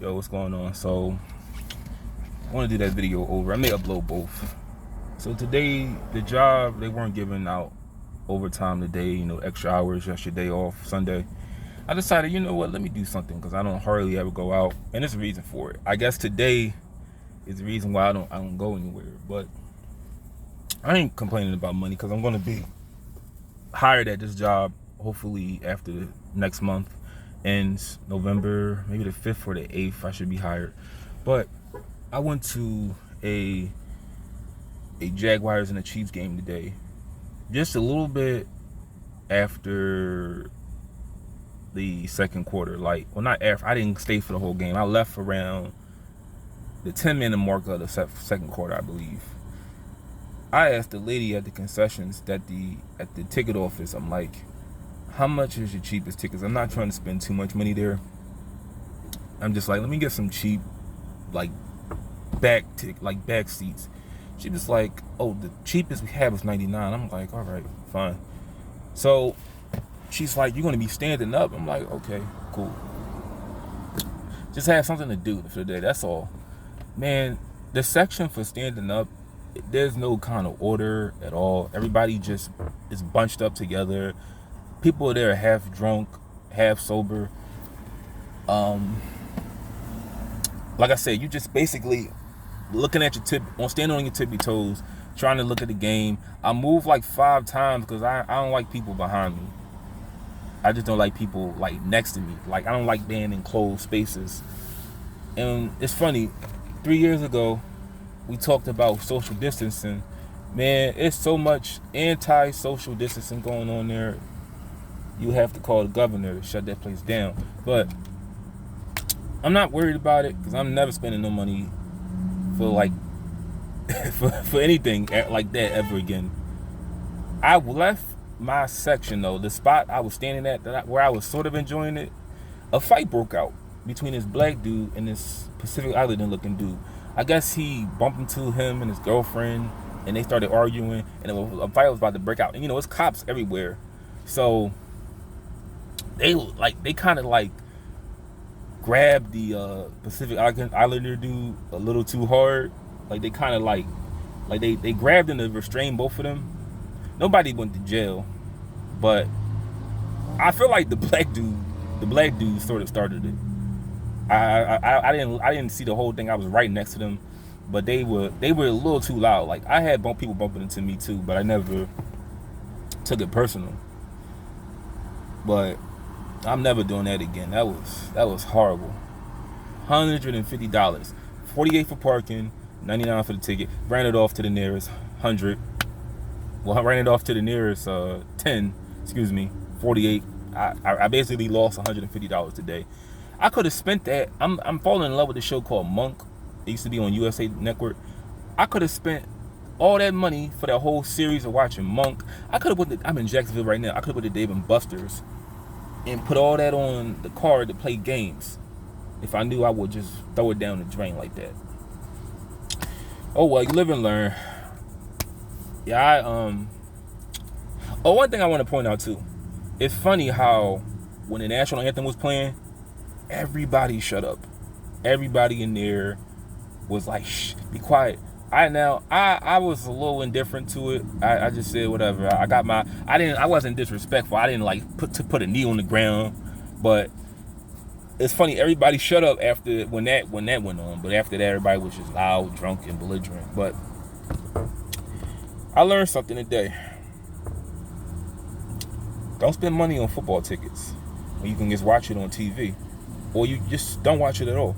Yo, what's going on? So I want to do that video over. I may upload both. So today, the job, they weren't giving out overtime today, extra hours, just your day off, Sunday. I decided, you know what, let me do something because I don't hardly ever go out, and there's a reason for it. I guess today is the reason why I don't go anywhere. But I ain't complaining about money because I'm going to be hired at this job hopefully after next month ends, November, maybe the 5th or the 8th, I should be hired. But I went to a Jaguars and a Chiefs game today, just a little bit after the second quarter. Not after, I didn't stay for the whole game. I left around the 10-minute mark of the second quarter, I believe. I asked the lady at the concessions at the ticket office, I'm like, how much is your cheapest tickets? I'm not trying to spend too much money there. I'm just like, let me get some cheap, back seats. She was like, oh, the cheapest we have is $99. I'm like, all right, fine. So she's like, you're gonna be standing up. I'm like, okay, cool. Just have something to do for the day, that's all. Man, the section for standing up, there's no kind of order at all. Everybody just is bunched up together. People are there half drunk, half sober. Like I said, you just basically looking at standing on your tippy toes, trying to look at the game. I moved like 5 times because I don't like people behind me. I just don't like people next to me. I don't like being in closed spaces. And it's funny, 3 years ago, we talked about social distancing. Man, it's so much anti-social distancing going on there. You have to call the governor to shut that place down. But I'm not worried about it because I'm never spending no money for for anything like that ever again. I left my section though, the spot I was standing at, where I was sort of enjoying it. A fight broke out between this black dude and this Pacific Islander looking dude. I guess he bumped into him and his girlfriend, and they started arguing, and a fight was about to break out. And it's cops everywhere, so they kind of grabbed the Pacific Islander dude a little too hard. They kind of they grabbed him to restrain both of them. Nobody went to jail, but I feel like the black dude sort of started it. I didn't see the whole thing. I was right next to them, but they were a little too loud. I had people bumping into me too, but I never took it personal. But I'm never doing that again. That was horrible. $150, $48 for parking, $99 for the ticket. Ran it off to the nearest 100. Well, I ran it off to the nearest 10. Excuse me, 48. I basically lost $150 today. I could have spent that. I'm falling in love with a show called Monk. It used to be on USA Network. I could have spent all that money for that whole series of watching Monk. I could have I'm in Jacksonville right now. I could have put the Dave & Buster's and put all that on the card to play games. If I knew I would just throw it down the drain like that. Oh well, you live and learn. Yeah, one thing I want to point out too. It's funny how when the national anthem was playing, everybody shut up. Everybody in there was like, shh, be quiet. I was a little indifferent to it. I just said whatever. I wasn't disrespectful. I didn't put a knee on the ground. But it's funny, everybody shut up after when that went on. But after that, everybody was just loud, drunk, and belligerent. But I learned something today. Don't spend money on football tickets when you can just watch it on TV. Or you just don't watch it at all.